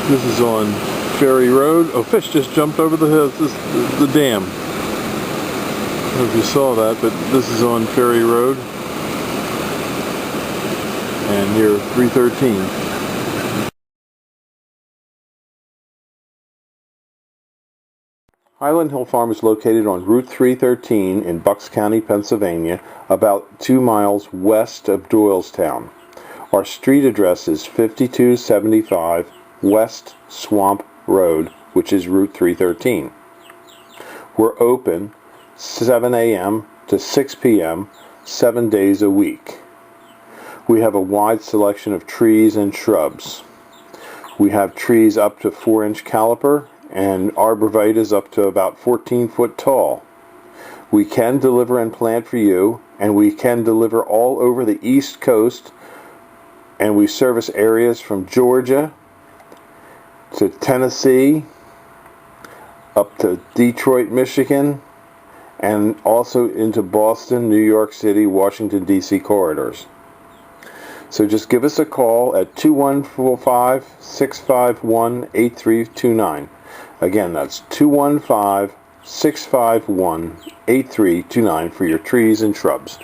This is on Ferry Road. Oh, fish just jumped over the dam. I don't know if you saw that, but this is on Ferry Road. And here, 313. Highland Hill Farm is located on Route 313 in Bucks County, Pennsylvania, about 2 miles west of Doylestown. Our street address is 5275 West Swamp Road, which is Route 313. We're open 7 a.m. to 6 p.m. 7 days a week. We have a wide selection of trees and shrubs. We have trees up to 4-inch caliper and arborvitaes up to about 14 foot tall. We can deliver and plant for you, and we can deliver all over the East Coast, and we service areas from Georgia to Tennessee, up to Detroit, Michigan, and also into Boston, New York City, Washington, D.C. corridors. So just give us a call at 215-651-8329. Again, that's 215-651-8329 for your trees and shrubs.